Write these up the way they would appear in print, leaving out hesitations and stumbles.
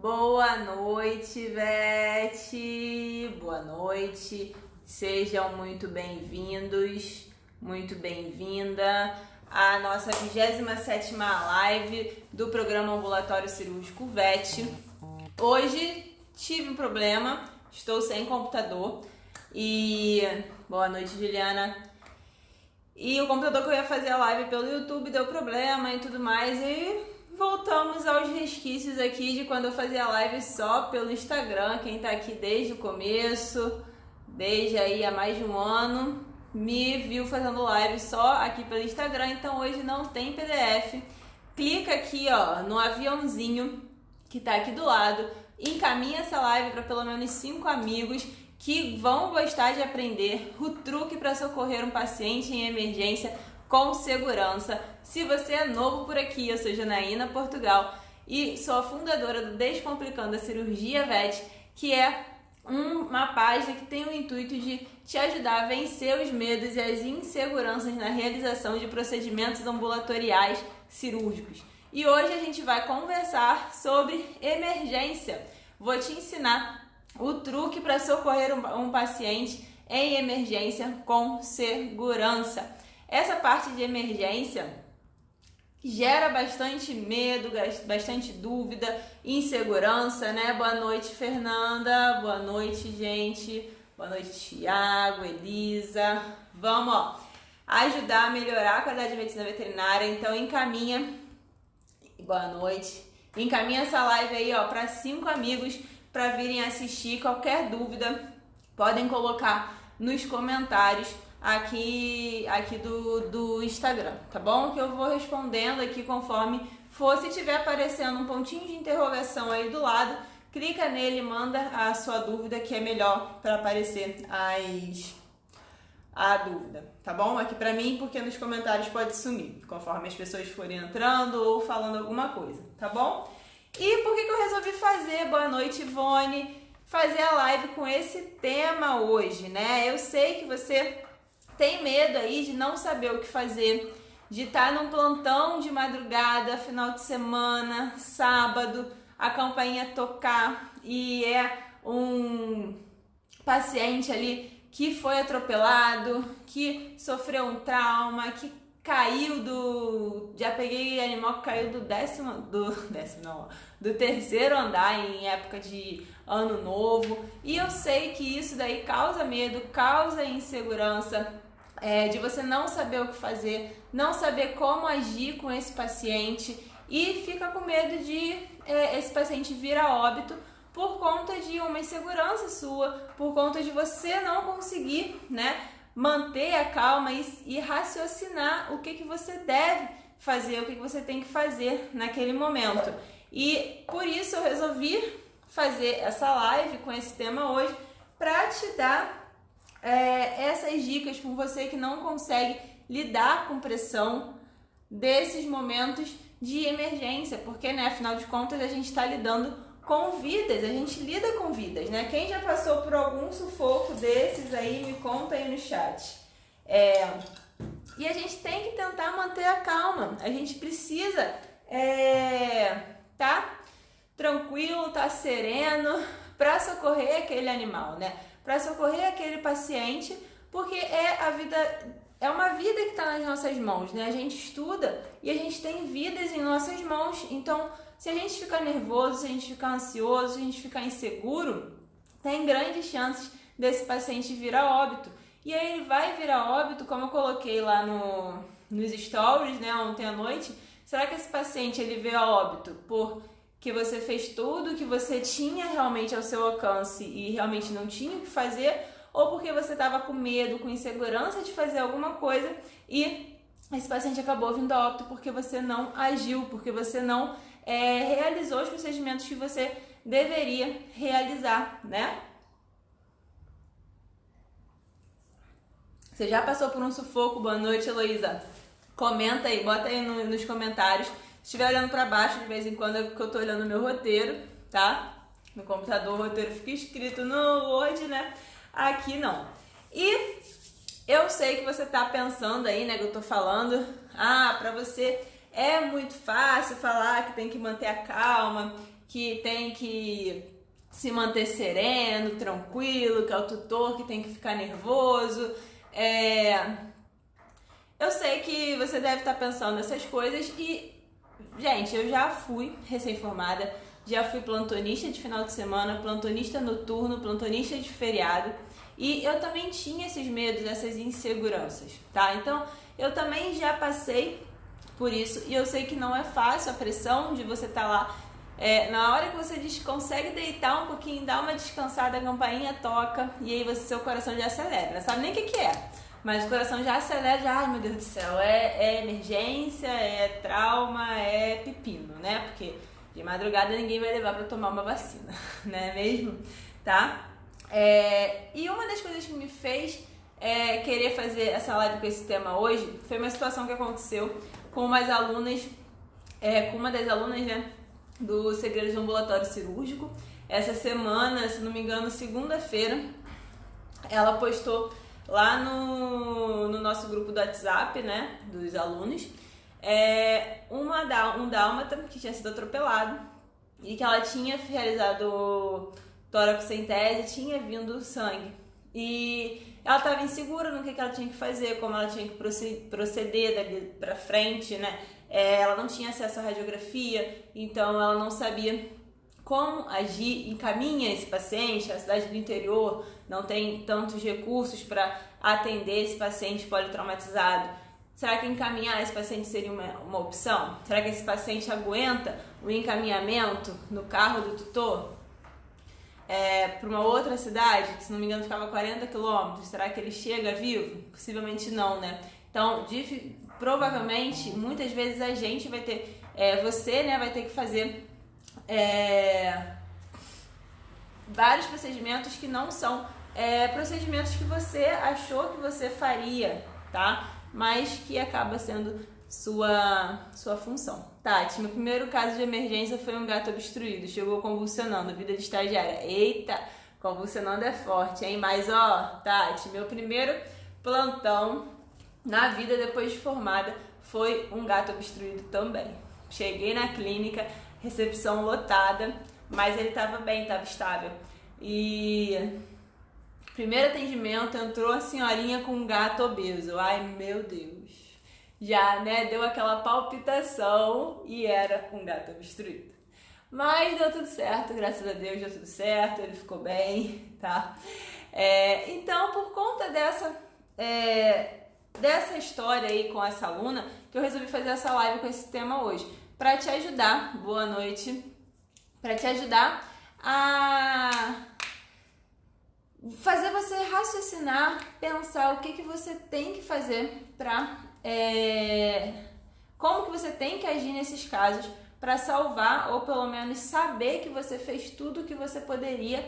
Boa noite, Beth. Boa noite. Sejam muito bem-vindos, muito bem-vinda à nossa 27ª live do programa Ambulatório Cirúrgico VET. Hoje tive um problema, estou sem computador e... Boa noite, Juliana. E o computador que eu ia fazer a live pelo YouTube deu problema e tudo mais e... voltamos aos resquícios aqui de quando eu fazia a live só pelo Instagram. Quem tá aqui desde o começo, desde aí há mais de um ano, me viu fazendo live só aqui pelo Instagram. Então hoje não tem PDF. Clica aqui, ó, no aviãozinho que tá aqui do lado. Encaminha essa live para pelo menos 5 amigos que vão gostar de aprender o truque para socorrer um paciente em emergência com segurança. Se você é novo por aqui, eu sou Janaína Portugal e sou a fundadora do Descomplicando a Cirurgia VET, que é uma página que tem o intuito de te ajudar a vencer os medos e as inseguranças na realização de procedimentos ambulatoriais cirúrgicos. E hoje a gente vai conversar sobre emergência. Vou te ensinar o truque para socorrer um paciente em emergência com segurança. Essa parte de emergência gera bastante medo, bastante dúvida, insegurança, né? Boa noite, Fernanda. Boa noite, gente. Boa noite, Thiago, Elisa. Vamos, ó, ajudar a melhorar a qualidade de medicina veterinária. Então, encaminha. Boa noite. Encaminha essa live aí, ó, para 5 amigos para virem assistir. Qualquer dúvida, podem colocar nos comentários aqui do Instagram, tá bom? Que eu vou respondendo aqui conforme for. Se tiver aparecendo um pontinho de interrogação aí do lado, clica nele e manda a sua dúvida, que é melhor para aparecer a dúvida, tá bom? Aqui pra mim, porque nos comentários pode sumir, conforme as pessoas forem entrando ou falando alguma coisa, tá bom? E por que eu resolvi fazer, boa noite, Ivone, fazer a live com esse tema hoje, né? Eu sei que você tem medo aí de não saber o que fazer, de estar num plantão de madrugada, final de semana, sábado, a campainha tocar e é um paciente ali que foi atropelado, que sofreu um trauma, que caiu já peguei animal que caiu do 3º andar em época de ano novo, e eu sei que isso daí causa medo, causa insegurança, de você não saber o que fazer, não saber como agir com esse paciente e fica com medo de esse paciente vir a óbito por conta de uma insegurança sua, por conta de você não conseguir, né, manter a calma e raciocinar o que você deve fazer, o que você tem que fazer naquele momento. E por isso eu resolvi fazer essa live com esse tema hoje para te dar essas dicas para você que não consegue lidar com pressão desses momentos de emergência, porque, né, afinal de contas a gente está lidando com vidas, a gente lida com vidas, né? Quem já passou por algum sufoco desses aí, me conta aí no chat. E a gente tem que tentar manter a calma, a gente precisa tá tranquilo, tá sereno para socorrer aquele animal, né? Para socorrer aquele paciente, porque é uma vida que está nas nossas mãos, né? A gente estuda e a gente tem vidas em nossas mãos. Então, se a gente ficar nervoso, se a gente ficar ansioso, se a gente ficar inseguro, tem grandes chances desse paciente vir a óbito. E aí ele vai vir a óbito, como eu coloquei lá nos stories, né, ontem à noite. Será que esse paciente ele veio a óbito porque você fez tudo que você tinha realmente ao seu alcance e realmente não tinha o que fazer, ou porque você estava com medo, com insegurança de fazer alguma coisa e esse paciente acabou vindo a óbito porque você não agiu, porque você não realizou os procedimentos que você deveria realizar, né? Você já passou por um sufoco? Boa noite, Heloísa. Comenta aí, bota aí nos comentários. Se estiver olhando para baixo, de vez em quando, é porque eu tô olhando o meu roteiro, tá? No computador o roteiro fica escrito no Word, né? Aqui não. E eu sei que você tá pensando aí, né, que eu tô falando, pra você é muito fácil falar que tem que manter a calma, que tem que se manter sereno, tranquilo, que é o tutor que tem que ficar nervoso. Eu sei que você deve estar pensando nessas coisas e, gente, eu já fui recém-formada, já fui plantonista de final de semana, plantonista noturno, plantonista de feriado e eu também tinha esses medos, essas inseguranças, tá? Então, eu também já passei por isso e eu sei que não é fácil a pressão de você estar lá. Na hora que você consegue deitar um pouquinho, dar uma descansada, a campainha toca e aí seu coração já acelera, não sabe nem o que é. Mas o coração já acelera, já, ai meu Deus do céu, é emergência, é trauma, é pepino, né? Porque de madrugada ninguém vai levar pra tomar uma vacina, né mesmo? Tá? E uma das coisas que me fez querer fazer essa live com esse tema hoje foi uma situação que aconteceu com umas alunas, com uma das alunas, né, do Segredos do Ambulatório Cirúrgico. Essa semana, se não me engano, segunda-feira, ela postou lá no nosso grupo do WhatsApp, né, dos alunos, um dálmata que tinha sido atropelado e que ela tinha realizado toracocentese, tinha vindo sangue. E ela estava insegura no que ela tinha que fazer, como ela tinha que proceder dali pra frente, né? Ela não tinha acesso à radiografia, então ela não sabia como agir, encaminha esse paciente. A cidade do interior não tem tantos recursos para atender esse paciente politraumatizado. Será que encaminhar esse paciente seria uma opção? Será que esse paciente aguenta o encaminhamento no carro do tutor para uma outra cidade, que se não me engano ficava 40 quilômetros? Será que ele chega vivo? Possivelmente não, né? Então, provavelmente, muitas vezes a gente vai ter, você, né, vai ter que fazer vários procedimentos que não são procedimentos que você achou que você faria, tá? Mas que acaba sendo sua função. Tati, meu primeiro caso de emergência foi um gato obstruído, chegou convulsionando, vida de estagiária. Eita, convulsionando é forte, hein? Mas ó, Tati, meu primeiro plantão na vida depois de formada foi um gato obstruído também. Cheguei na clínica, recepção lotada, mas ele estava bem, estava estável. E primeiro atendimento, entrou a senhorinha com um gato obeso. Ai, meu Deus. Já, né, deu aquela palpitação e era um gato obstruído. Mas deu tudo certo, graças a Deus deu tudo certo, ele ficou bem, tá? Então, por conta dessa história aí com essa aluna, que eu resolvi fazer essa live com esse tema hoje, para te ajudar, boa noite, para te ajudar a fazer você raciocinar, pensar o que você tem que fazer para como que você tem que agir nesses casos para salvar, ou pelo menos saber que você fez tudo o que você poderia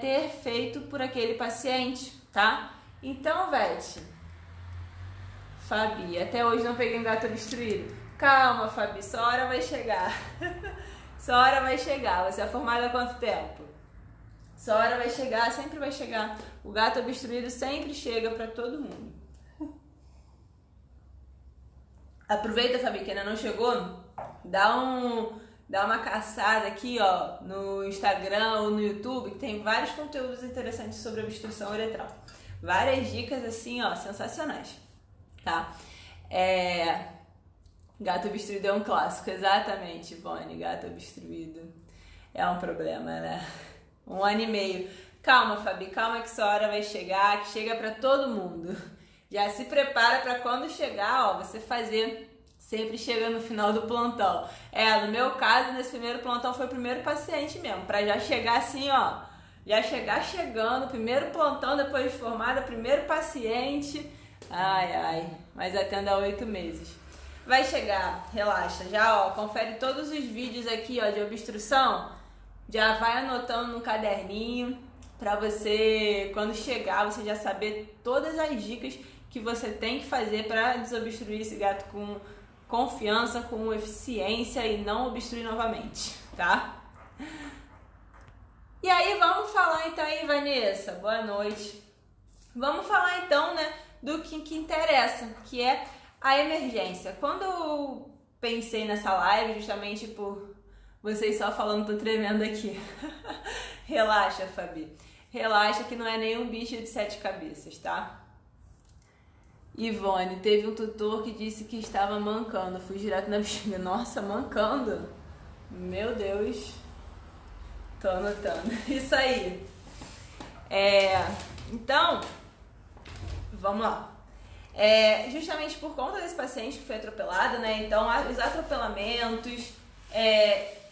ter feito por aquele paciente, tá? Então, Vete, Fabi, até hoje não peguei um gato obstruído. Calma, Fabi, sua hora vai chegar. Sua hora vai chegar. Você é formada há quanto tempo? Sua hora vai chegar, sempre vai chegar. O gato obstruído sempre chega para todo mundo. Aproveita, Fabi, que ainda não chegou, dá uma caçada aqui, ó, no Instagram ou no YouTube, que tem vários conteúdos interessantes sobre obstrução uretral. Várias dicas, assim, ó, sensacionais, tá? Gato obstruído é um clássico, exatamente, Ivone, gato obstruído é um problema, né? 1 ano e meio. Calma, Fabi, calma que sua hora vai chegar, que chega pra todo mundo. Já se prepara pra quando chegar, ó, você fazer, sempre chega no final do plantão. No meu caso, nesse primeiro plantão foi o primeiro paciente mesmo, pra já chegar assim, ó, já chegar chegando, primeiro plantão depois de formada, primeiro paciente. Ai, mas atendo há 8 meses. Vai chegar, relaxa, já, ó, confere todos os vídeos aqui, ó, de obstrução, já vai anotando no caderninho pra você, quando chegar, você já saber todas as dicas que você tem que fazer para desobstruir esse gato com confiança, com eficiência e não obstruir novamente, tá? E aí vamos falar então aí, Vanessa, boa noite. Vamos falar então, né, do que interessa, que é a emergência. Quando eu pensei nessa live, justamente Vocês só falando, tô tremendo aqui. Relaxa, Fabi. Relaxa que não é nenhum bicho de 7 cabeças, tá? Ivone, teve um tutor que disse que estava mancando. Fui direto na bexiga. Nossa, mancando? Meu Deus. Tô anotando. Isso aí. Então, vamos lá. Justamente por conta desse paciente que foi atropelado, né? Então, os atropelamentos,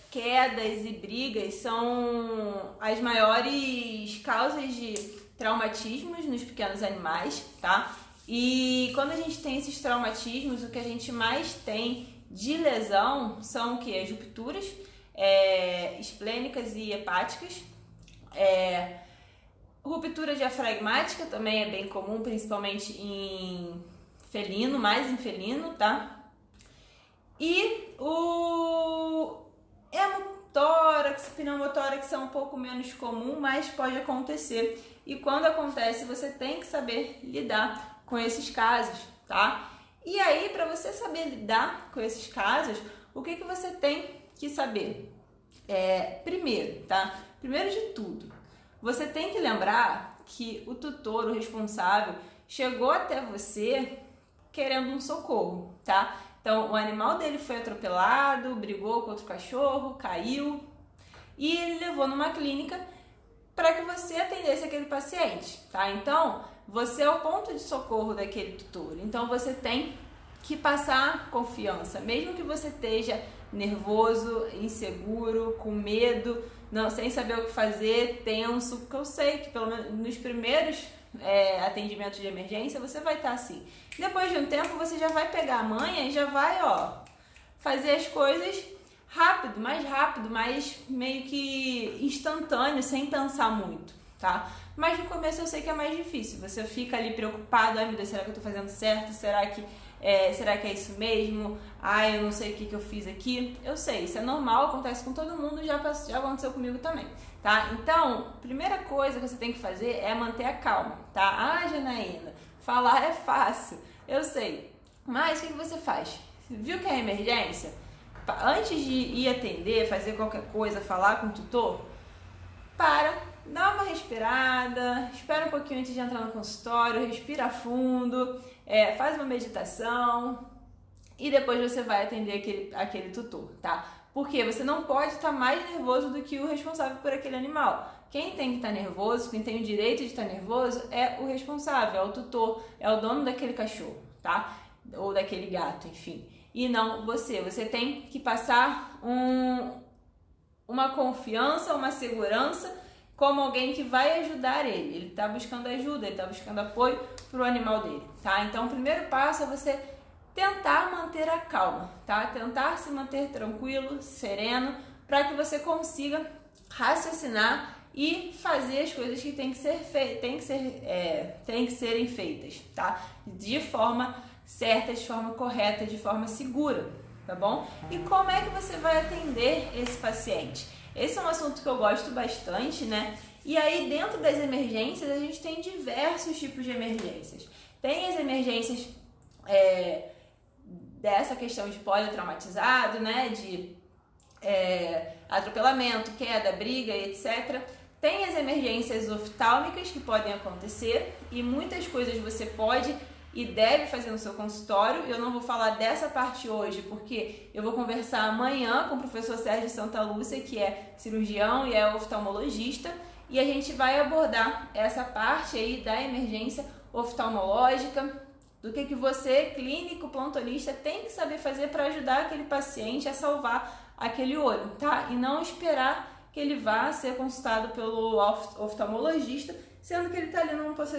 quedas e brigas são as maiores causas de traumatismos nos pequenos animais, tá? E quando a gente tem esses traumatismos, o que a gente mais tem de lesão são o quê? As rupturas esplênicas e hepáticas. Ruptura diafragmática também é bem comum, principalmente em felino, mais em felino, tá? E o hemotórax, pneumotórax é um pouco menos comum, mas pode acontecer. E quando acontece, você tem que saber lidar com esses casos, tá? E aí, para você saber lidar com esses casos, o que você tem que saber? Primeiro, tá? Primeiro de tudo, você tem que lembrar que o tutor, o responsável, chegou até você querendo um socorro, tá? Então, o animal dele foi atropelado, brigou com outro cachorro, caiu e ele levou numa clínica para que você atendesse aquele paciente, tá? Então, você é o ponto de socorro daquele tutor. Então, você tem que passar confiança, mesmo que você esteja nervoso, inseguro, com medo, não, sem saber o que fazer, tenso, porque eu sei que pelo menos nos primeiros atendimentos de emergência você vai estar assim. Depois de um tempo você já vai pegar a manha e já vai, fazer as coisas rápido, mais meio que instantâneo, sem pensar muito, tá? Mas no começo eu sei que é mais difícil, você fica ali preocupado, ai meu Deus, será que eu tô fazendo certo? Será que é isso mesmo? Ai, eu não sei o que eu fiz aqui. Eu sei, isso é normal, acontece com todo mundo, já aconteceu comigo também, tá? Então, primeira coisa que você tem que fazer é manter a calma, tá? Ah, Janaína, falar é fácil, eu sei. Mas o que você faz? Viu que é emergência? Antes de ir atender, fazer qualquer coisa, falar com o tutor, dá uma respirada, espera um pouquinho antes de entrar no consultório, respira fundo, faz uma meditação e depois você vai atender aquele tutor, tá? Porque você não pode estar mais nervoso do que o responsável por aquele animal. Quem tem que estar nervoso, quem tem o direito de estar nervoso é o responsável, é o tutor, é o dono daquele cachorro, tá? Ou daquele gato, enfim. E não você. Você tem que passar uma confiança, uma segurança como alguém que vai ajudar ele. Ele está buscando ajuda, ele está buscando apoio para o animal dele, tá? Então, o primeiro passo é você tentar manter a calma, tá? Tentar se manter tranquilo, sereno, para que você consiga raciocinar e fazer as coisas que tem que serem feitas, tá? De forma certa, de forma correta, de forma segura, tá bom? E como é que você vai atender esse paciente? Esse é um assunto que eu gosto bastante, né? E aí, dentro das emergências, a gente tem diversos tipos de emergências. Tem as emergências dessa questão de politraumatizado, né? De atropelamento, queda, briga, etc. Tem as emergências oftálmicas que podem acontecer e muitas coisas você pode e deve fazer no seu consultório. Eu não vou falar dessa parte hoje, porque eu vou conversar amanhã com o professor Sérgio Santalúcia, que é cirurgião e é oftalmologista, e a gente vai abordar essa parte aí da emergência oftalmológica, do que você, clínico, plantonista, tem que saber fazer para ajudar aquele paciente a salvar aquele olho, tá? E não esperar que ele vá ser consultado pelo oftalmologista, sendo que ele está ali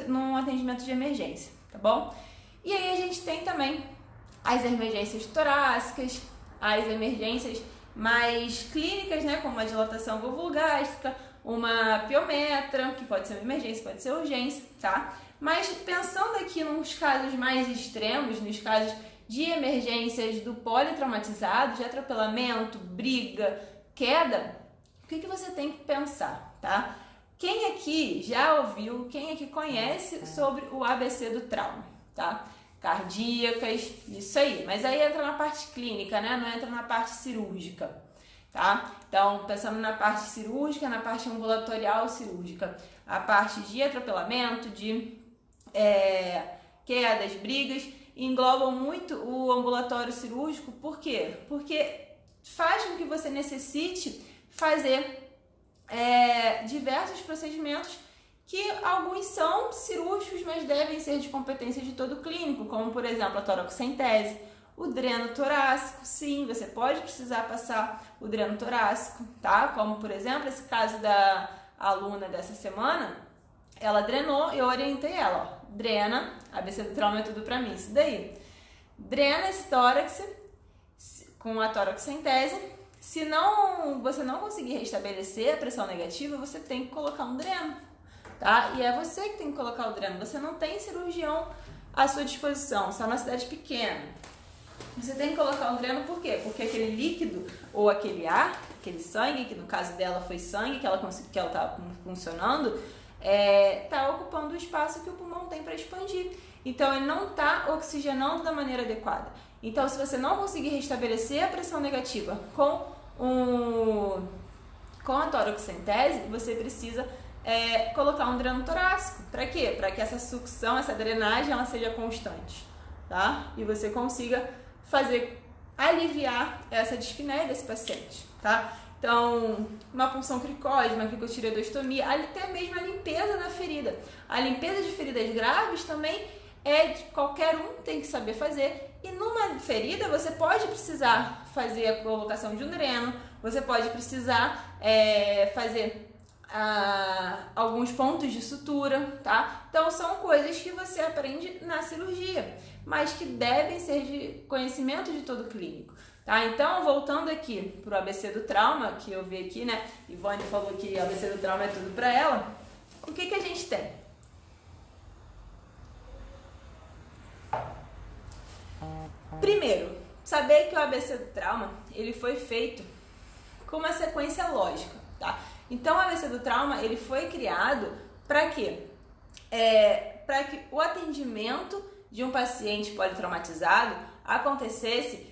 num atendimento de emergência, tá bom? E aí a gente tem também as emergências torácicas, as emergências mais clínicas, né, como a dilatação vulvogástrica, uma piometra, que pode ser uma emergência, pode ser urgência, tá? Mas pensando aqui nos casos mais extremos, nos casos de emergências do politraumatizado, de atropelamento, briga, queda, o que você tem que pensar, tá? Quem aqui já ouviu, quem aqui conhece sobre o ABC do trauma, tá? Cardíacas, isso aí. Mas aí entra na parte clínica, né? Não entra na parte cirúrgica. tá? Então, pensando na parte cirúrgica, na parte ambulatorial cirúrgica, a parte de atropelamento, de quedas, brigas, englobam muito o ambulatório cirúrgico. Por quê? Porque faz com que você necessite fazer diversos procedimentos que alguns são cirúrgicos, mas devem ser de competência de todo clínico, como, por exemplo, a toracocentese, o dreno torácico. Sim, você pode precisar passar o dreno torácico, tá? Como, por exemplo, esse caso da aluna dessa semana, ela drenou e eu orientei ela, ó, drena, ABC do trauma é tudo pra mim, isso daí. Drena esse tórax com a toracocentese. Se você não conseguir restabelecer a pressão negativa, você tem que colocar um dreno, tá? E é você que tem que colocar o dreno, você não tem cirurgião à sua disposição, só numa cidade pequena. Você tem que colocar um dreno, por quê? Porque aquele líquido ou aquele ar, aquele sangue, que no caso dela foi sangue, que ela estava funcionando, está ocupando o espaço que o pulmão tem para expandir. Então, ele não está oxigenando da maneira adequada. Então, se você não conseguir restabelecer a pressão negativa com a toracocentese, você precisa colocar um dreno torácico. Para quê? Para que essa sucção, essa drenagem, ela seja constante, tá? E você consiga aliviar essa dispneia desse paciente, tá? Então, uma punção cricóide, uma cricotireoidostomia, até mesmo a limpeza da ferida. A limpeza de feridas graves também qualquer um tem que saber fazer. E numa ferida você pode precisar fazer a colocação de um dreno, você pode precisar fazer alguns pontos de sutura, tá? Então são coisas que você aprende na cirurgia, mas que devem ser de conhecimento de todo clínico, tá? Então, voltando aqui pro ABC do trauma, que eu vi aqui, né? Ivone falou que o ABC do trauma é tudo pra ela. O que a gente tem? Primeiro, saber que o ABC do trauma, ele foi feito com uma sequência lógica, tá? Então, o ABC do trauma, ele foi criado para quê? Para que o atendimento de um paciente politraumatizado acontecesse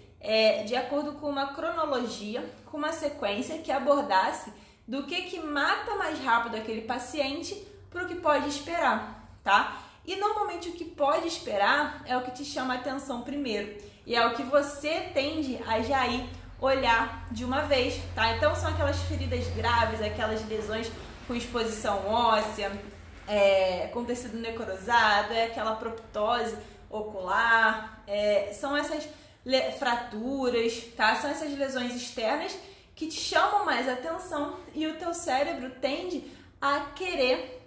de acordo com uma cronologia, com uma sequência que abordasse do que mata mais rápido aquele paciente para o que pode esperar, tá? E normalmente o que pode esperar é o que te chama a atenção primeiro e é o que você tende a já ir olhar de uma vez, tá? Então são aquelas feridas graves, aquelas lesões com exposição óssea, com tecido necrosado, aquela proptose ocular, são essas fraturas, tá? São essas lesões externas que te chamam mais atenção e o teu cérebro tende a querer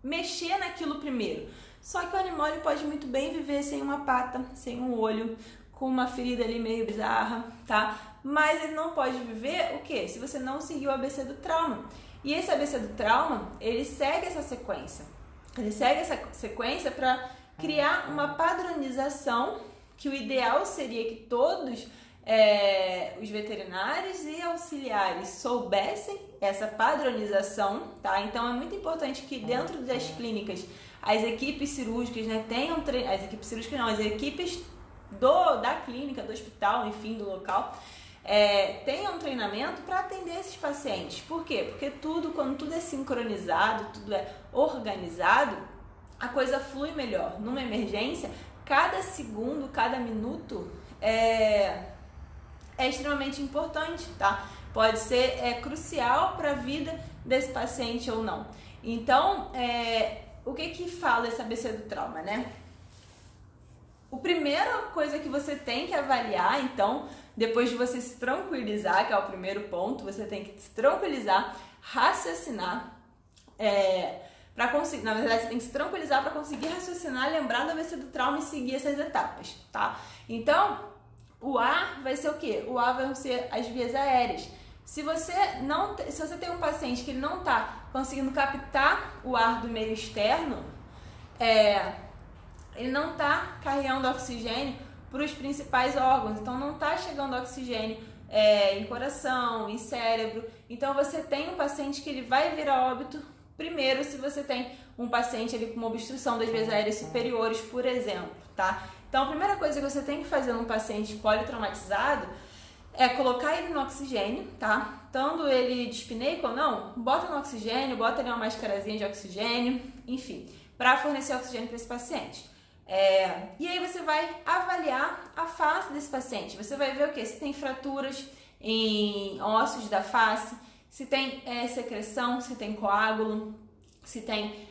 mexer naquilo primeiro. Só que o animal ele pode muito bem viver sem uma pata, sem um olho, com uma ferida ali meio bizarra, tá? Mas ele não pode viver o quê? Se você não seguir o ABC do trauma. E esse ABC do trauma, ele segue essa sequência. Ele segue essa sequência para criar uma padronização, que o ideal seria que todos os veterinários e auxiliares soubessem essa padronização, tá? Então é muito importante que dentro das clínicas as equipes cirúrgicas, né, tenham as equipes cirúrgicas não, as equipes da clínica, do hospital, enfim, do local, tenham um treinamento para atender esses pacientes. Por quê? Porque quando tudo é sincronizado, tudo é organizado, a coisa flui melhor. Numa emergência, cada segundo, cada minuto é extremamente importante, tá? Pode ser crucial para a vida desse paciente ou não. Então, o que fala esse ABC do trauma, né? A primeira coisa que você tem que avaliar, então, depois de você se tranquilizar, que é o primeiro ponto, você tem que se tranquilizar, raciocinar, para conseguir, na verdade, você tem que se tranquilizar para conseguir raciocinar, lembrar do ABC do trauma e seguir essas etapas, tá? Então, o ar vai ser o quê? O ar vai ser as vias aéreas. Se você tem um paciente que ele não está conseguindo captar o ar do meio externo, ele não está carregando oxigênio para os principais órgãos, então não está chegando oxigênio em coração, em cérebro. Então você tem um paciente que ele vai vir a óbito primeiro se você tem um paciente ali com uma obstrução das vias aéreas superiores, por exemplo, tá? Então a primeira coisa que você tem que fazer num paciente politraumatizado é colocar ele no oxigênio, tá? Tanto ele dispineico ou não, bota no oxigênio, bota ali uma mascarazinha de oxigênio, enfim, para fornecer oxigênio para esse paciente. E aí você vai avaliar a face desse paciente. Você vai ver o quê? Se tem fraturas em ossos da face, se tem secreção, se tem coágulo, se tem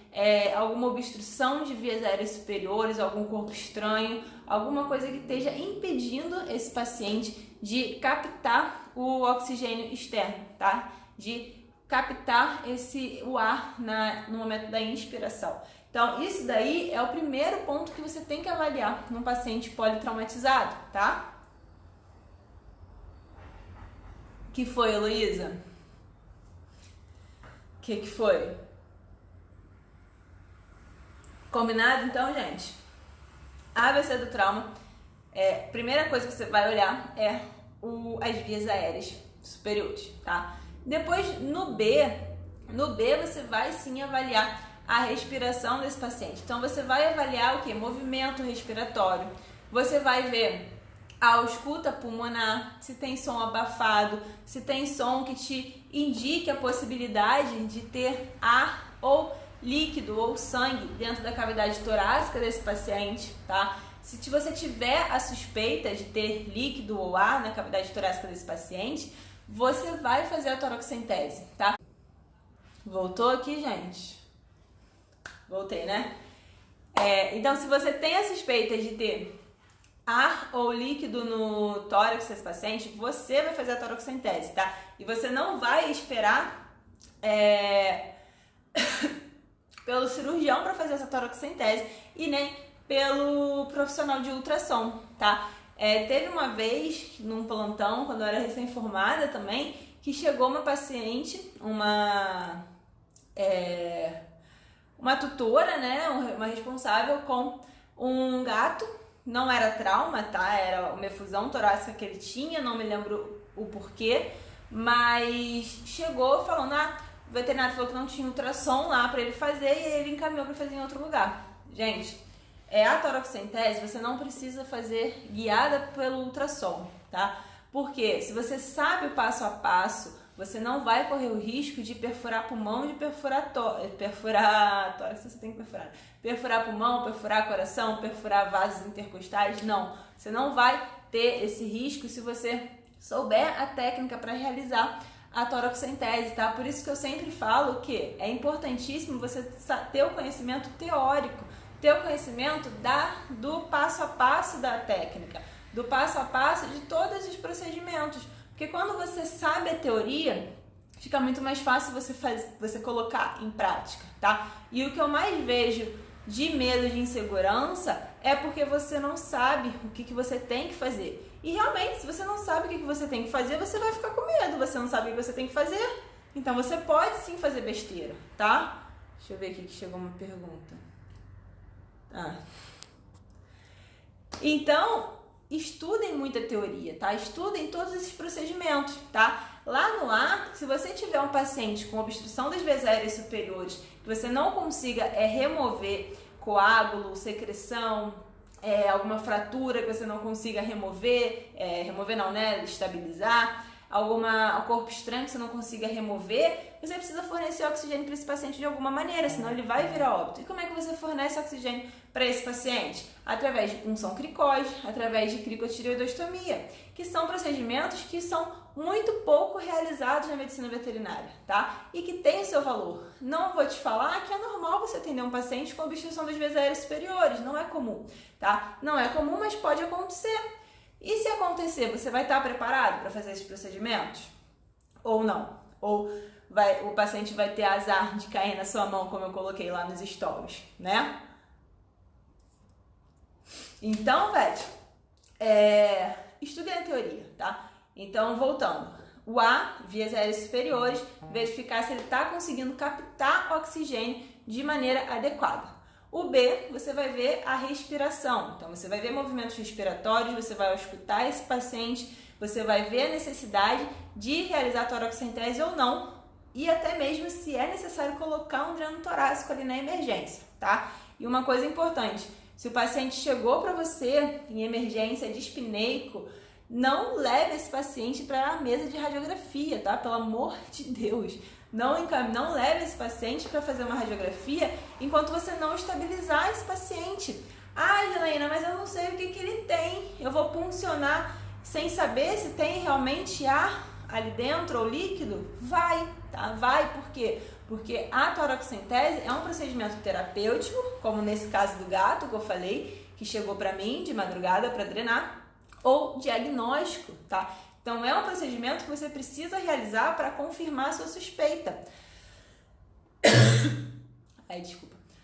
alguma obstrução de vias aéreas superiores, algum corpo estranho, alguma coisa que esteja impedindo esse paciente de captar o oxigênio externo, tá? De captar o ar no momento da inspiração. Então, isso daí é o primeiro ponto que você tem que avaliar num paciente politraumatizado, tá? Que foi, Heloísa? Que foi? Combinado, então, gente? A AVC do trauma, primeira coisa que você vai olhar é as vias aéreas superiores, tá? Depois, no B você vai sim avaliar a respiração desse paciente. Então, você vai avaliar o que? Movimento respiratório. Você vai ver a ausculta pulmonar, se tem som abafado, se tem som que te indique a possibilidade de ter ar ou líquido ou sangue dentro da cavidade torácica desse paciente, tá? Se você tiver a suspeita de ter líquido ou ar na cavidade torácica desse paciente, você vai fazer a toracocentese, tá? Voltou aqui, gente? Voltei, né? Então, se você tem a suspeita de ter ar ou líquido no tórax desse paciente, você vai fazer a toracocentese, tá? E você não vai esperar pelo cirurgião para fazer essa toracocentese e nem pelo profissional de ultrassom, tá? Teve uma vez, num plantão, quando eu era recém-formada também, que chegou uma paciente, uma tutora, né, uma responsável com um gato, não era trauma, tá? Era uma efusão torácica que ele tinha, não me lembro o porquê, mas chegou falando, o veterinário falou que não tinha ultrassom lá pra ele fazer e ele encaminhou pra fazer em outro lugar. Gente, a toracocentese você não precisa fazer guiada pelo ultrassom, tá? Porque se você sabe o passo a passo, você não vai correr o risco de perfurar pulmão, de perfurar tórax, você tem que perfurar pulmão, perfurar coração, perfurar vasos intercostais, não. Você não vai ter esse risco se você souber a técnica para realizar a toracocentese, tá? Por isso que eu sempre falo que é importantíssimo você ter o conhecimento teórico, ter o conhecimento do passo a passo da técnica, do passo a passo de todos os procedimentos. Porque quando você sabe a teoria, fica muito mais fácil você colocar em prática, tá? E o que eu mais vejo de medo, de insegurança, é porque você não sabe o que você tem que fazer. E realmente, se você não sabe o que você tem que fazer, você vai ficar com medo. Você não sabe o que você tem que fazer, então você pode sim fazer besteira, tá? Deixa eu ver aqui que chegou uma pergunta. Então, estudem muita teoria, tá? Estudem todos esses procedimentos, tá? Lá no ar, se você tiver um paciente com obstrução das vias aéreas superiores, que você não consiga remover coágulo, secreção, alguma fratura que você não consiga remover não, né? Estabilizar, algum corpo estranho que você não consiga remover, você precisa fornecer oxigênio para esse paciente de alguma maneira, senão ele vai virar óbito. E como é que você fornece oxigênio para esse paciente? Através de punção cricóide, através de cricotireoidostomia, que são procedimentos que são muito pouco realizados na medicina veterinária, tá? E que tem o seu valor. Não vou te falar que é normal você atender um paciente com obstrução das vias aéreas superiores, não é comum, tá? Não é comum, mas pode acontecer. E se acontecer, você vai estar preparado para fazer esses procedimentos? Ou não? Ou o paciente vai ter azar de cair na sua mão, como eu coloquei lá nos stories, né? Então, estude a teoria, tá? Então, voltando. O A, vias aéreas superiores, verificar se ele está conseguindo captar oxigênio de maneira adequada. O B, você vai ver a respiração. Então, você vai ver movimentos respiratórios, você vai escutar esse paciente, você vai ver a necessidade de realizar a toracocentese ou não, e até mesmo se é necessário colocar um dreno torácico ali na emergência, tá? E uma coisa importante, se o paciente chegou para você em emergência dispineico, não leve esse paciente para a mesa de radiografia, tá? Pelo amor de Deus. Não leve esse paciente para fazer uma radiografia enquanto você não estabilizar esse paciente. Ah, Janaína, mas eu não sei o que ele tem. Eu vou puncionar sem saber se tem realmente ar ali dentro ou líquido? Vai, tá? Vai, por quê? Porque a toracocentese é um procedimento terapêutico, como nesse caso do gato que eu falei, que chegou para mim de madrugada para drenar, ou diagnóstico, tá? Então é um procedimento que você precisa realizar para confirmar a sua suspeita.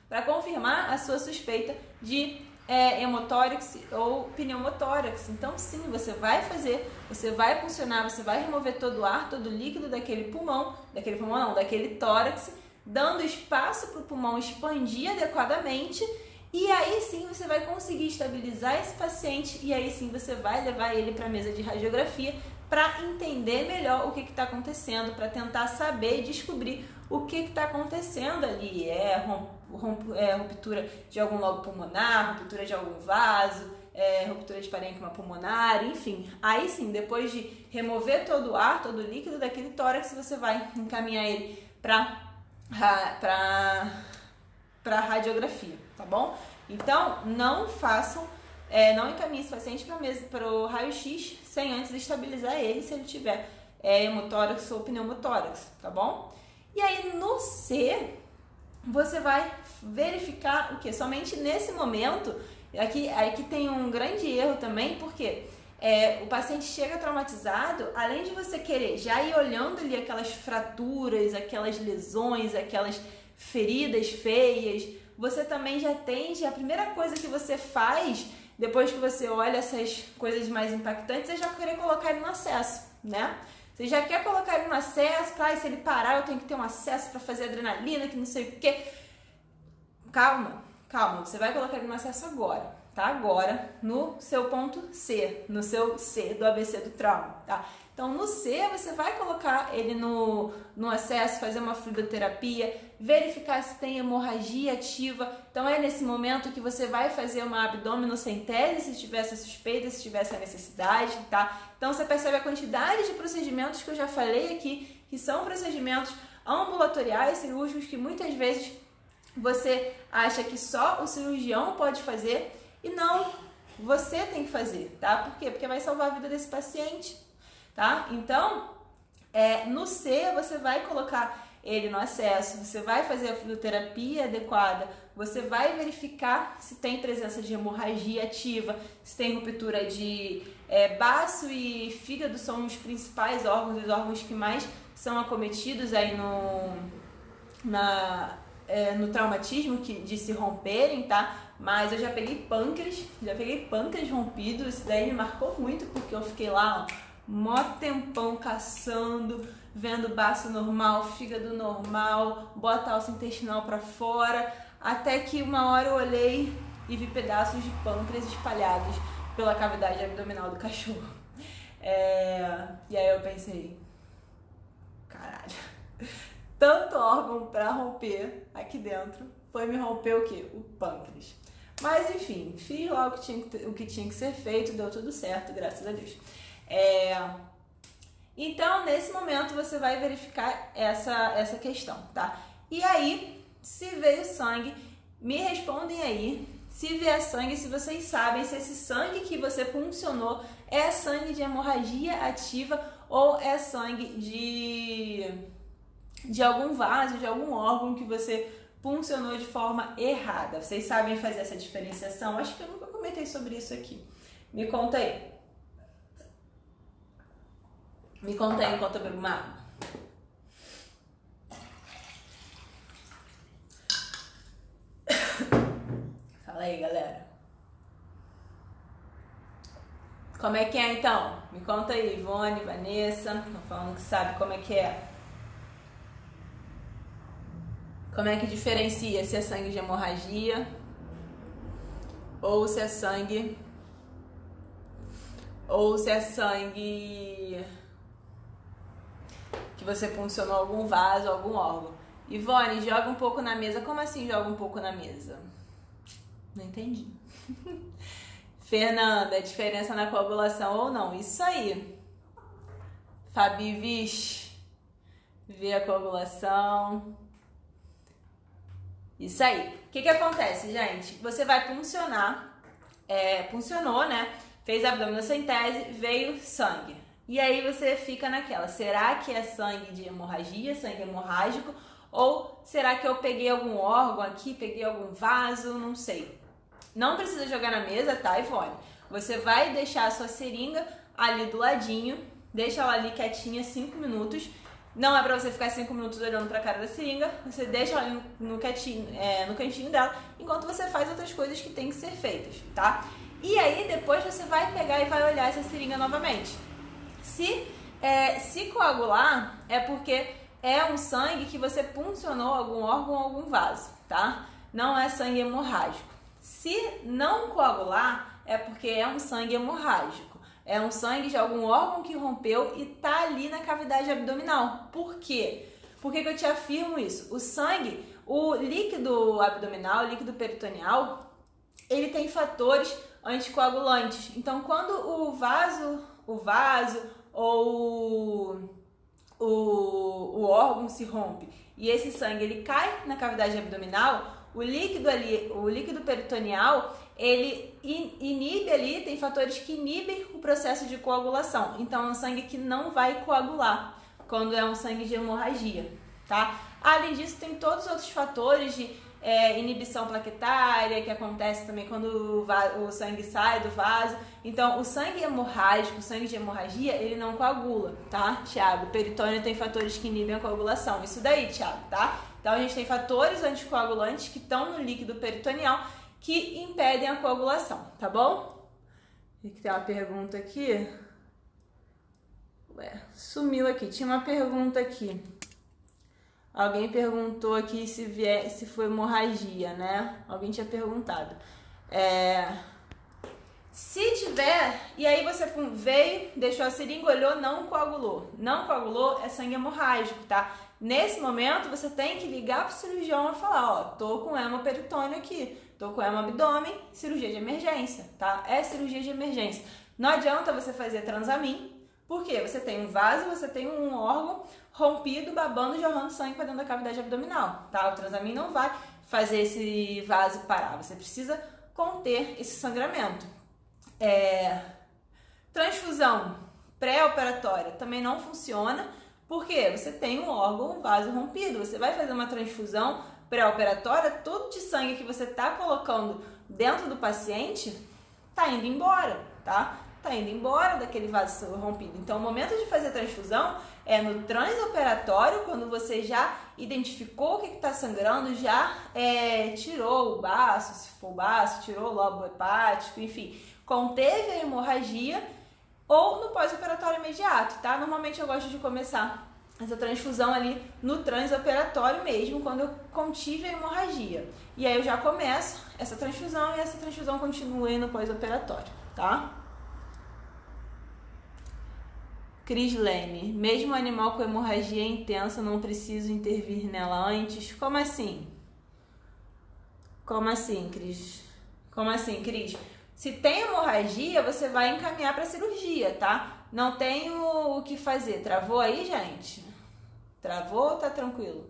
Para confirmar a sua suspeita de hemotórax ou pneumotórax. Então sim, você vai fazer, você vai puncionar, você vai remover todo o ar, todo o líquido daquele tórax, dando espaço para o pulmão expandir adequadamente, e aí sim você vai conseguir estabilizar esse paciente, e aí sim você vai levar ele para a mesa de radiografia para entender melhor o que está acontecendo, para tentar saber e descobrir o que está acontecendo ali. Ruptura de algum lobo pulmonar, ruptura de algum vaso, ruptura de parênquima pulmonar, enfim. Aí sim, depois de remover todo o ar, todo o líquido daquele tórax, você vai encaminhar ele para radiografia, tá bom? Então, não encaminhe esse paciente para o raio-x sem antes estabilizar ele, se ele tiver hemotórax ou pneumotórax, tá bom? E aí, no C, você vai verificar o que? Somente nesse momento, aqui tem um grande erro também, porque o paciente chega traumatizado, além de você querer já ir olhando ali aquelas fraturas, aquelas lesões, aquelas feridas feias, você também já tende, a primeira coisa que você faz, depois que você olha essas coisas mais impactantes, é já querer colocar ele no acesso, né? Você já quer colocar ele no acesso, se ele parar eu tenho que ter um acesso para fazer adrenalina, que não sei o quê. Calma, você vai colocar ele no acesso agora, tá? Agora, no seu ponto C, no seu C do ABC do trauma, tá? Então, no C, você vai colocar ele no acesso, fazer uma fluidoterapia, verificar se tem hemorragia ativa. Então, é nesse momento que você vai fazer uma abdominocentese, se tiver essa suspeita, se tiver essa necessidade, tá? Então, você percebe a quantidade de procedimentos que eu já falei aqui, que são procedimentos ambulatoriais, cirúrgicos, que muitas vezes você acha que só o cirurgião pode fazer e não, você tem que fazer, tá? Por quê? Porque vai salvar a vida desse paciente. Tá? Então, no C, você vai colocar ele no acesso, você vai fazer a fluidoterapia adequada, você vai verificar se tem presença de hemorragia ativa, se tem ruptura de baço e fígado, são os principais órgãos, os órgãos que mais são acometidos aí no traumatismo de se romperem, tá? Mas eu já peguei pâncreas rompido, isso daí me marcou muito, porque eu fiquei lá, mó tempão caçando, vendo baço normal, fígado normal, bota alça intestinal pra fora, até que uma hora eu olhei e vi pedaços de pâncreas espalhados pela cavidade abdominal do cachorro. E aí eu pensei, caralho, tanto órgão pra romper aqui dentro, foi me romper o quê? O pâncreas. Mas enfim, fiz lá o que tinha que ser feito, deu tudo certo, graças a Deus. Então, nesse momento, você vai verificar essa questão, tá? E aí, se veio sangue, me respondem aí, se vier sangue, se vocês sabem se esse sangue que você puncionou é sangue de hemorragia ativa ou é sangue de algum vaso, de algum órgão que você puncionou de forma errada. Vocês sabem fazer essa diferenciação? Acho que eu nunca comentei sobre isso aqui. Me conta aí. Me conta aí enquanto eu bebo uma água. Fala aí, galera. Como é que é, então? Me conta aí, Ivone, Vanessa. Estão falando que sabe como é que é. Como é que diferencia se é sangue de hemorragia ou se é sangue que você puncionou algum vaso, algum órgão. Ivone, joga um pouco na mesa. Como assim joga um pouco na mesa? Não entendi. Fernanda, diferença na coagulação ou não? Isso aí. Fabi, vixe, vê a coagulação. Isso aí. O que acontece, gente? Você vai puncionar, puncionou, né? Fez abdominocentese, veio sangue. E aí você fica naquela, será que é sangue de hemorragia, sangue hemorrágico? Ou será que eu peguei algum órgão aqui, peguei algum vaso, não sei. Não precisa jogar na mesa, tá, Ivone? Você vai deixar a sua seringa ali do ladinho, deixa ela ali quietinha 5 minutos. Não é pra você ficar 5 minutos olhando pra cara da seringa, você deixa ela no cantinho dela, enquanto você faz outras coisas que tem que ser feitas, tá? E aí depois você vai pegar e vai olhar essa seringa novamente. Se coagular, é porque é um sangue que você puncionou algum órgão ou algum vaso, tá? Não é sangue hemorrágico. Se não coagular, é porque é um sangue hemorrágico. É um sangue de algum órgão que rompeu e tá ali na cavidade abdominal. Por quê? Por que eu te afirmo isso? O sangue, o líquido abdominal, o líquido peritoneal, ele tem fatores anticoagulantes. Então, quando o vaso ou o órgão se rompe e esse sangue ele cai na cavidade abdominal, o líquido peritoneal, ele inibe ali, tem fatores que inibem o processo de coagulação. Então, é um sangue que não vai coagular quando é um sangue de hemorragia, tá? Além disso, tem todos os outros fatores de inibição plaquetária, que acontece também quando o sangue sai do vaso. Então, o sangue hemorrágico, o sangue de hemorragia, ele não coagula, tá, Thiago? O peritônio tem fatores que inibem a coagulação. Isso daí, Thiago, tá? Então, a gente tem fatores anticoagulantes que estão no líquido peritoneal que impedem a coagulação, tá bom? E que tem uma pergunta aqui. Ué, sumiu aqui. Tinha uma pergunta aqui. Alguém perguntou aqui se foi hemorragia, né? Alguém tinha perguntado. Se tiver, e aí você veio, deixou a seringa, olhou, não coagulou. Não coagulou, é sangue hemorrágico, tá? Nesse momento, você tem que ligar pro cirurgião e falar, ó, tô com hemoperitônio aqui, tô com hemoabdômen, cirurgia de emergência, tá? É cirurgia de emergência. Não adianta você fazer transamin, porque você tem um vaso, você tem um órgão rompido, babando, jorrando sangue para dentro da cavidade abdominal, tá? O transamin não vai fazer esse vaso parar, você precisa conter esse sangramento. Transfusão pré-operatória também não funciona, porque você tem um órgão, um vaso rompido, você vai fazer uma transfusão pré-operatória, todo de sangue que você tá colocando dentro do paciente tá indo embora, tá? Tá indo embora daquele vaso rompido. Então, o momento de fazer a transfusão é no transoperatório, quando você já identificou o que está sangrando, já tirou o baço, se for o baço, tirou o lobo hepático, enfim, conteve a hemorragia, ou no pós-operatório imediato, tá? Normalmente eu gosto de começar essa transfusão ali no transoperatório mesmo, quando eu contive a hemorragia. E aí eu já começo essa transfusão e essa transfusão continua aí no pós-operatório, tá? Cris Leme, mesmo animal com hemorragia intensa, não preciso intervir nela antes? Como assim? Como assim, Cris? Como assim, Cris? Se tem hemorragia, você vai encaminhar para cirurgia, tá? Não tem o que fazer. Travou aí, gente? Travou ou tá tranquilo?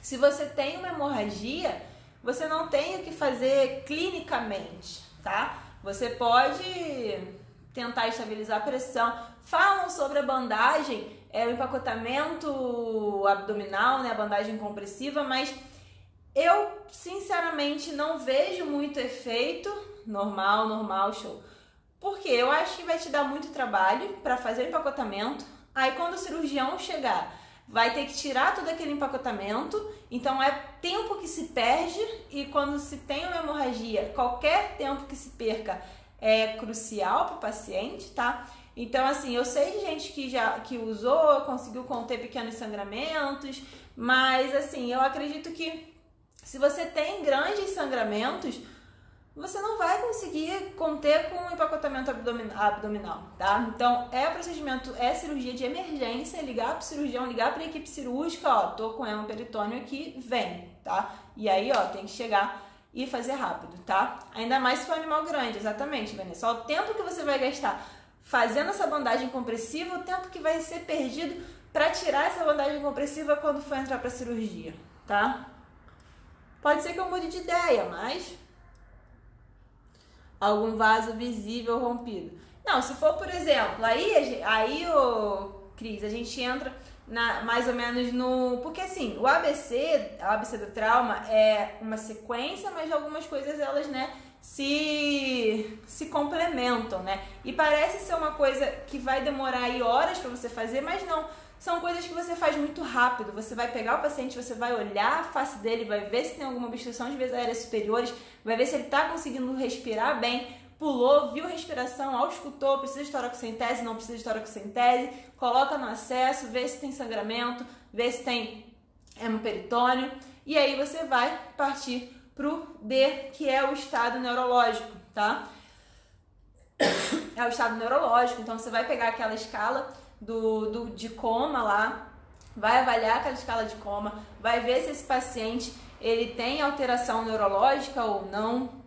Se você tem uma hemorragia, você não tem o que fazer clinicamente, tá? Você pode tentar estabilizar a pressão. Falam sobre a bandagem, o empacotamento abdominal, né, a bandagem compressiva, mas eu sinceramente não vejo muito efeito. Normal, show. Porque eu acho que vai te dar muito trabalho para fazer o empacotamento. Aí quando o cirurgião chegar, vai ter que tirar todo aquele empacotamento. Então é tempo que se perde, e quando se tem uma hemorragia, qualquer tempo que se perca é crucial para o paciente, tá? Então, assim, eu sei de gente que usou, conseguiu conter pequenos sangramentos, mas, assim, eu acredito que se você tem grandes sangramentos, você não vai conseguir conter com empacotamento abdominal, tá? Então, procedimento, cirurgia de emergência, ligar pro cirurgião, ligar pra equipe cirúrgica, ó, tô com hemoperitônio aqui, vem, tá? E aí, ó, tem que chegar e fazer rápido, tá? Ainda mais se for um animal grande, exatamente, Vanessa. Só o tempo que você vai gastar fazendo essa bandagem compressiva, o tempo que vai ser perdido para tirar essa bandagem compressiva quando for entrar para cirurgia, tá? Pode ser que eu mude de ideia, mas algum vaso visível rompido. Não, se for, por exemplo, aí Cris, a gente entra mais ou menos no... Porque assim, o ABC do trauma é uma sequência, mas algumas coisas elas, né, se complementam, né? E parece ser uma coisa que vai demorar aí horas para você fazer, mas não. São coisas que você faz muito rápido. Você vai pegar o paciente, você vai olhar a face dele, vai ver se tem alguma obstrução de vias aéreas superiores, vai ver se ele está conseguindo respirar bem, pulou, viu a respiração, auscultou, precisa de toracocentese, não precisa de toracocentese, coloca no acesso, vê se tem sangramento, vê se tem hemoperitônio, e aí você vai partir pro D, que é o estado neurológico, tá? É o estado neurológico, então você vai pegar aquela escala de coma lá, vai avaliar aquela escala de coma, vai ver se esse paciente ele tem alteração neurológica ou não.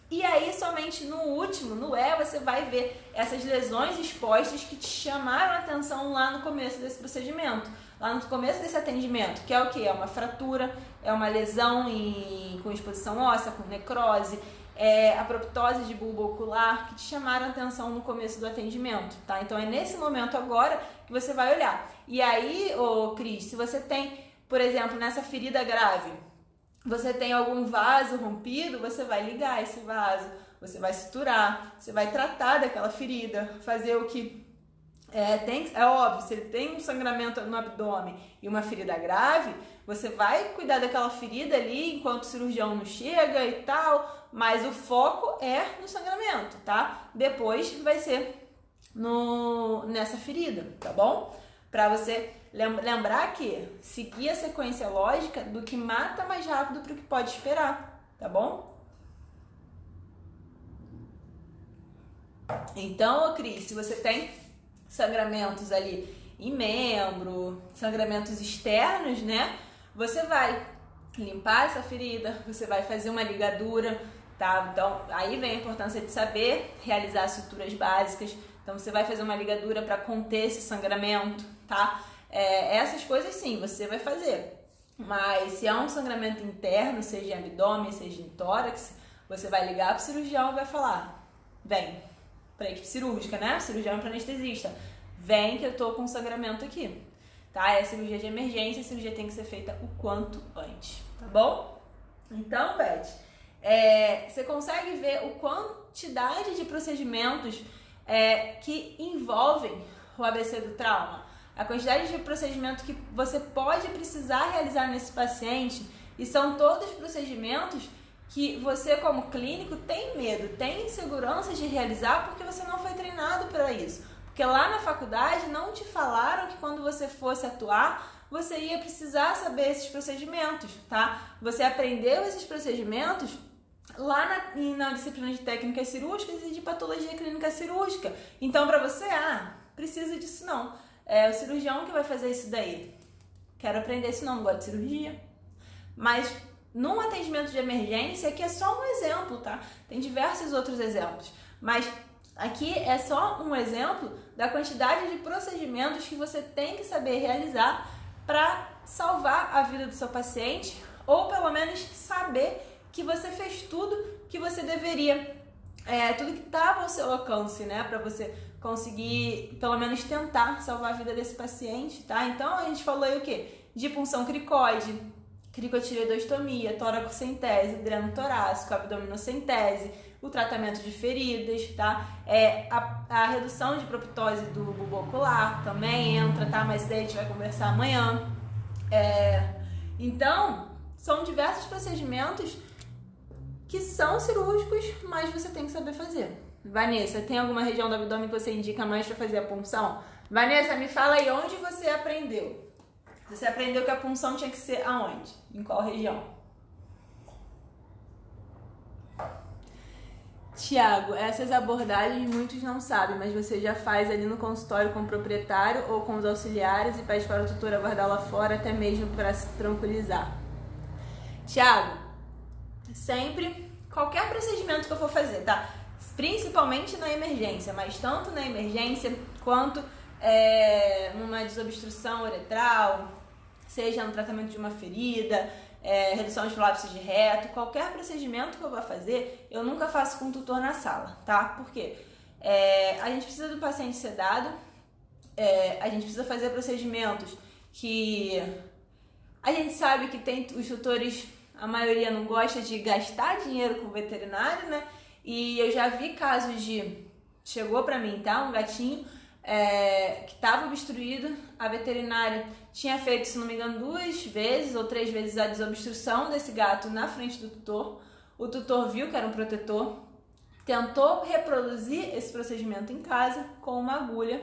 E aí, somente no último, no E, você vai ver essas lesões expostas que te chamaram a atenção lá no começo desse procedimento, lá no começo desse atendimento, que é o quê? É uma fratura, é uma lesão com exposição óssea, com necrose, é a proptose de bulbo ocular, que te chamaram a atenção no começo do atendimento, tá? Então, é nesse momento agora que você vai olhar. E aí, Cris, se você tem, por exemplo, nessa ferida grave, você tem algum vaso rompido, você vai ligar esse vaso, você vai suturar, você vai tratar daquela ferida, fazer o que é óbvio, se ele tem um sangramento no abdômen e uma ferida grave, você vai cuidar daquela ferida ali enquanto o cirurgião não chega e tal, mas o foco é no sangramento, tá? Depois vai ser nessa ferida, tá bom? Pra você lembrar que seguir a sequência lógica do que mata mais rápido para o que pode esperar, tá bom? Então, Cris, se você tem sangramentos ali em membro, sangramentos externos, né? Você vai limpar essa ferida, você vai fazer uma ligadura, tá? Então, aí vem a importância de saber realizar suturas básicas. Então, você vai fazer uma ligadura para conter esse sangramento, tá? Essas coisas sim, você vai fazer. Mas se é um sangramento interno, seja em abdômen, seja em tórax, você vai ligar para o cirurgião e vai falar: vem, para equipe cirúrgica, né? Cirurgião para anestesista, vem que eu tô com sangramento aqui, tá? É cirurgia de emergência, a cirurgia tem que ser feita o quanto antes, tá bom? Então, Beth, você consegue ver a quantidade de procedimentos que envolvem o ABC do trauma? A quantidade de procedimentos que você pode precisar realizar nesse paciente, e são todos procedimentos que você, como clínico, tem medo, tem insegurança de realizar porque você não foi treinado para isso. Porque lá na faculdade não te falaram que quando você fosse atuar, você ia precisar saber esses procedimentos, tá? Você aprendeu esses procedimentos lá na disciplina de técnicas cirúrgicas e de patologia clínica cirúrgica. Então, para você, precisa disso não. É o cirurgião que vai fazer isso daí. Quero aprender isso não gosto de cirurgia. Mas num atendimento de emergência, aqui é só um exemplo, tá? Tem diversos outros exemplos. Mas aqui é só um exemplo da quantidade de procedimentos que você tem que saber realizar para salvar a vida do seu paciente, ou pelo menos saber que você fez tudo que você deveria, tudo que estava ao seu alcance, né, para você conseguir pelo menos tentar salvar a vida desse paciente, tá? Então a gente falou aí o quê? De punção cricoide, cricotireoidostomia, toracocentese, dreno torácico, abdominocentese, o tratamento de feridas, tá? A redução de proptose do bulbo ocular também entra, tá? Mas daí a gente vai conversar amanhã. Então, são diversos procedimentos que são cirúrgicos, mas você tem que saber fazer. Vanessa, tem alguma região do abdômen que você indica mais para fazer a punção? Vanessa, me fala aí onde você aprendeu. Você aprendeu que a punção tinha que ser aonde? Em qual região? Tiago, essas abordagens muitos não sabem, mas você já faz ali no consultório com o proprietário ou com os auxiliares e pede para o tutor aguardar lá fora, até mesmo para se tranquilizar. Tiago, sempre, qualquer procedimento que eu for fazer, tá? Principalmente na emergência, mas tanto na emergência quanto numa desobstrução uretral, seja no tratamento de uma ferida, redução de prolapso de reto, qualquer procedimento que eu vou fazer, eu nunca faço com o tutor na sala, tá? Por quê? A gente precisa do paciente sedado, a gente precisa fazer procedimentos que a gente sabe que tem os tutores, a maioria não gosta de gastar dinheiro com o veterinário, né? E eu já vi casos chegou pra mim, tá? Um gatinho que estava obstruído, a veterinária tinha feito, se não me engano, 2 vezes ou 3 vezes a desobstrução desse gato na frente do tutor. O tutor viu que era um protetor, tentou reproduzir esse procedimento em casa com uma agulha.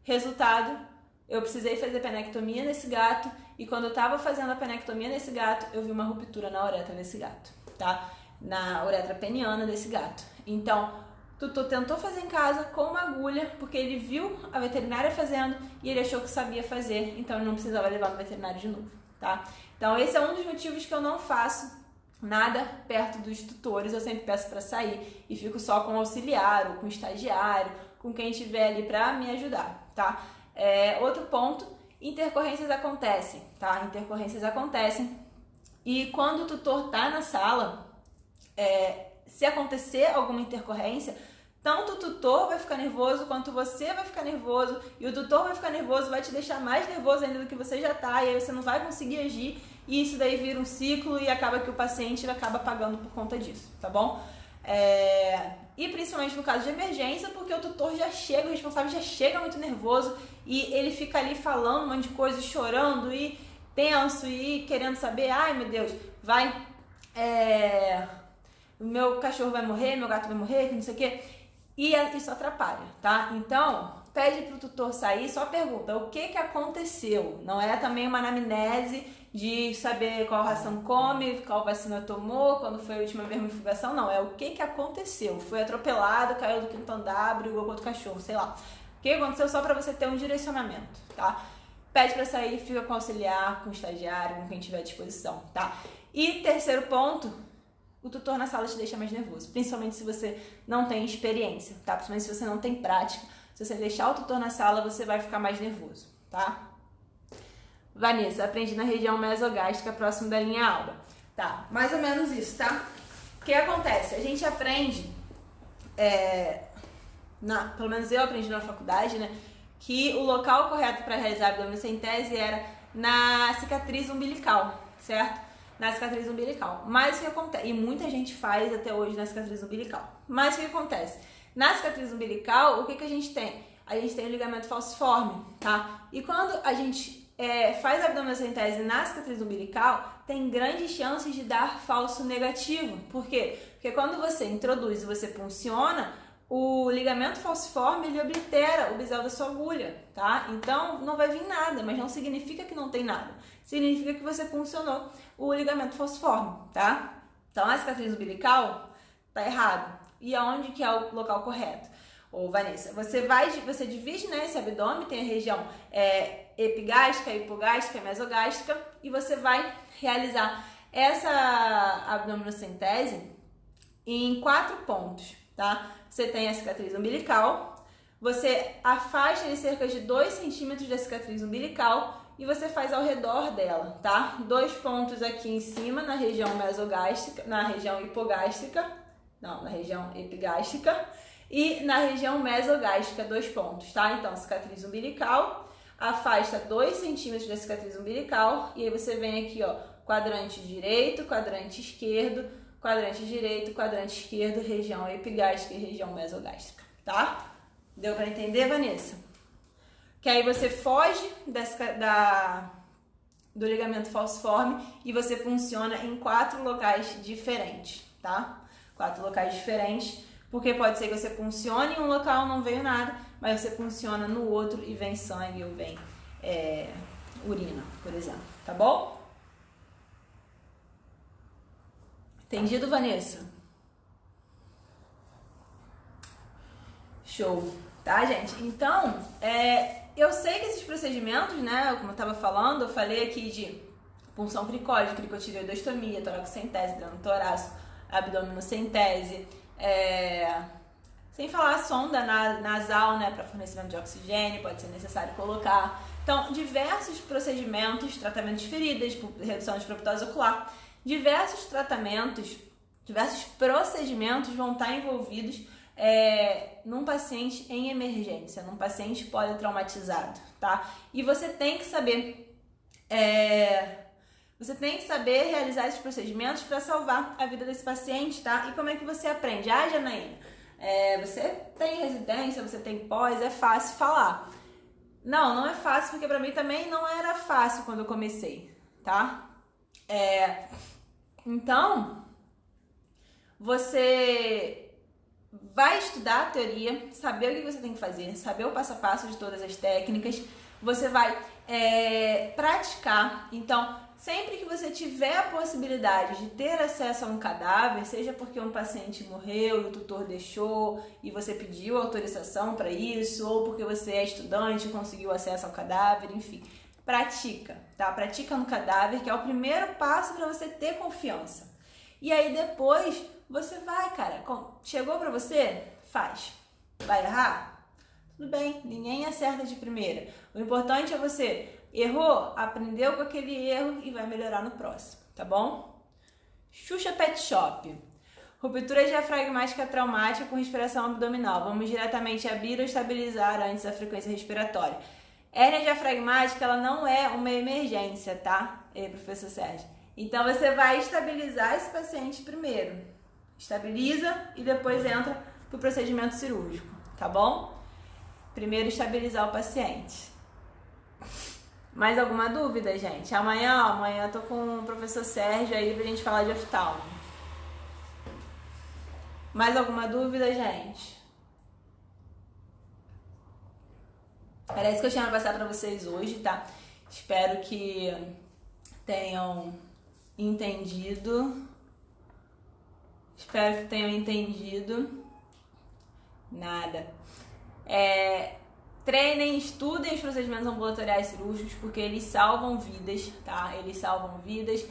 Resultado, eu precisei fazer penectomia nesse gato e quando eu estava fazendo a penectomia nesse gato, eu vi uma ruptura na uretra desse gato, tá? Na uretra peniana desse gato. Então, o tutor tentou fazer em casa com uma agulha, porque ele viu a veterinária fazendo e ele achou que sabia fazer, então ele não precisava levar no veterinário de novo, tá? Então, esse é um dos motivos que eu não faço nada perto dos tutores, eu sempre peço para sair e fico só com o auxiliar ou com o estagiário, com quem tiver ali para me ajudar, tá? Outro ponto, intercorrências acontecem, tá? Intercorrências acontecem e quando o tutor tá na sala, se acontecer alguma intercorrência, tanto o tutor vai ficar nervoso quanto você vai ficar nervoso e o tutor vai ficar nervoso, vai te deixar mais nervoso ainda do que você já tá e aí você não vai conseguir agir e isso daí vira um ciclo e acaba que o paciente acaba pagando por conta disso, tá bom? E principalmente no caso de emergência, porque o tutor já chega, o responsável já chega muito nervoso e ele fica ali falando um monte de coisa, chorando e tenso e querendo saber, ai meu Deus, o meu cachorro vai morrer, meu gato vai morrer, não sei o quê. E isso atrapalha, tá? Então, pede pro tutor sair, só pergunta o que aconteceu. Não é também uma anamnese de saber qual ração come, qual vacina tomou, quando foi a última vermifugação. Não, é o que aconteceu. Foi atropelado, caiu do quinto andar, brigou com outro cachorro, sei lá. O que aconteceu só pra você ter um direcionamento, tá? Pede pra sair, fica com o auxiliar, com o estagiário, com quem tiver à disposição, tá? E terceiro ponto, o tutor na sala te deixa mais nervoso, principalmente se você não tem experiência, tá? Principalmente se você não tem prática. Se você deixar o tutor na sala, você vai ficar mais nervoso, tá? Vanessa, aprendi na região mesogástrica, próximo da linha alba. Tá, mais ou menos isso, tá? O que acontece? A gente aprende, pelo menos eu aprendi na faculdade, né? Que o local correto para realizar a abdominocentese era na cicatriz umbilical, certo? Na cicatriz umbilical. Mas o que acontece? E muita gente faz até hoje na cicatriz umbilical. Mas o que acontece? Na cicatriz umbilical, o que a gente tem? A gente tem o ligamento falciforme, tá? E quando a gente faz a abdominocentese na cicatriz umbilical, tem grandes chances de dar falso negativo. Por quê? Porque quando você introduz e você punciona, o ligamento falciforme, ele oblitera o bisel da sua agulha, tá? Então, não vai vir nada, mas não significa que não tem nada. Significa que você puncionou o ligamento falciforme, tá? Então, a cicatriz umbilical tá errado. E aonde que é o local correto? Ô, Vanessa, você divide, né, esse abdômen, tem a região epigástrica, hipogástrica, mesogástrica, e você vai realizar essa abdominocentese em 4 pontos, tá? Você tem a cicatriz umbilical, você afasta ele cerca de 2 centímetros da cicatriz umbilical e você faz ao redor dela, tá? 2 pontos aqui em cima, na região mesogástrica, na região hipogástrica, não, na região epigástrica, e na região mesogástrica, 2 pontos, tá? Então, cicatriz umbilical, afasta 2 centímetros da cicatriz umbilical e aí você vem aqui, ó, quadrante direito, quadrante esquerdo, quadrante direito, quadrante esquerdo, região epigástrica e região mesogástrica, tá? Deu pra entender, Vanessa? Que aí você foge do ligamento falciforme e você funciona em 4 locais diferentes, tá? 4 locais diferentes, porque pode ser que você funcione em um local, não veio nada, mas você funciona no outro e vem sangue ou vem urina, por exemplo, tá bom? Entendido, Vanessa? Show, tá, gente? Então, eu sei que esses procedimentos, né, como eu tava falando, eu falei aqui de punção cricóide, cricotireoidostomia, toracocentese, dreno torácico, abdominocentese, sem falar a sonda nasal, né, para fornecimento de oxigênio, pode ser necessário colocar. Então, diversos procedimentos, tratamentos de feridas, redução de proptose ocular, diversos tratamentos, diversos procedimentos vão estar envolvidos num paciente em emergência, num paciente politraumatizado, tá? E você tem que saber realizar esses procedimentos para salvar a vida desse paciente, tá? E como é que você aprende? Ah, Janaína, você tem residência, você tem pós, é fácil falar. Não é fácil, porque para mim também não era fácil quando eu comecei, tá? Então, você vai estudar a teoria, saber o que você tem que fazer, saber o passo a passo de todas as técnicas, você vai praticar. Então, sempre que você tiver a possibilidade de ter acesso a um cadáver, seja porque um paciente morreu e o tutor deixou e você pediu autorização para isso, ou porque você é estudante e conseguiu acesso ao cadáver, enfim, pratica, tá? Pratica no cadáver, que é o primeiro passo para você ter confiança. E aí depois você vai, cara, chegou pra você? Faz. Vai errar? Tudo bem, ninguém acerta de primeira. O importante é você errou, aprendeu com aquele erro e vai melhorar no próximo, tá bom? Xuxa Pet Shop. Ruptura diafragmática traumática com respiração abdominal. Vamos diretamente abrir ou estabilizar antes a frequência respiratória. Hérnia diafragmática, ela não é uma emergência, tá? Professor Sérgio. Então, você vai estabilizar esse paciente primeiro. Estabiliza e depois entra pro procedimento cirúrgico, tá bom? Primeiro, estabilizar o paciente. Mais alguma dúvida, gente? Amanhã eu tô com o professor Sérgio aí pra gente falar de oftalmo. Mais alguma dúvida, gente? Era isso que eu tinha pra passar pra vocês hoje, tá? Espero que tenham entendido. Espero que tenham entendido. Nada. Treinem, estudem os procedimentos ambulatoriais cirúrgicos, porque eles salvam vidas, tá? Eles salvam vidas.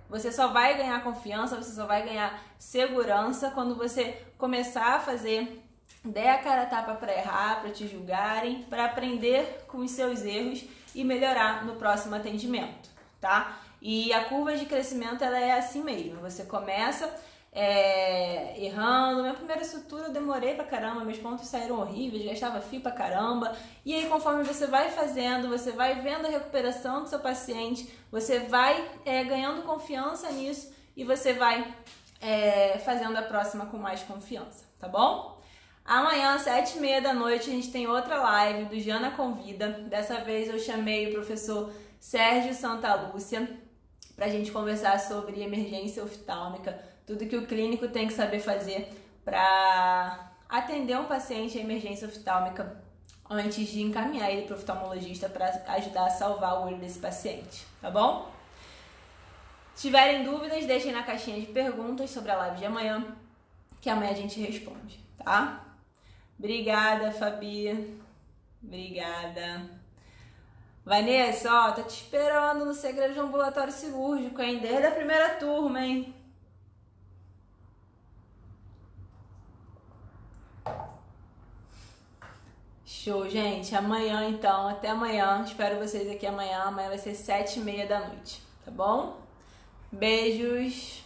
Você só vai ganhar confiança, você só vai ganhar segurança quando você começar a fazer, der a cara a tapa para errar, para te julgarem, para aprender com os seus erros e melhorar no próximo atendimento, tá? E a curva de crescimento, ela é assim mesmo. Você começa errando. Minha primeira sutura eu demorei pra caramba, meus pontos saíram horríveis, gastava fio pra caramba. E aí, conforme você vai fazendo, você vai vendo a recuperação do seu paciente, você vai ganhando confiança nisso e você vai fazendo a próxima com mais confiança, tá bom? Amanhã, às 7h30 da noite, a gente tem outra live do Jana Convida. Dessa vez eu chamei o professor Sérgio Santalúcia pra gente conversar sobre emergência oftálmica, tudo que o clínico tem que saber fazer para atender um paciente em emergência oftálmica antes de encaminhar ele para o oftalmologista para ajudar a salvar o olho desse paciente, tá bom? Se tiverem dúvidas, deixem na caixinha de perguntas sobre a live de amanhã, que amanhã a gente responde, tá? Obrigada, Fabi. Obrigada. Vanessa, tô te esperando no segredo de ambulatório cirúrgico, hein? Desde a primeira turma, hein? Show, gente. Amanhã, então. Até amanhã. Espero vocês aqui amanhã. Amanhã vai ser 7h30 da noite, tá bom? Beijos.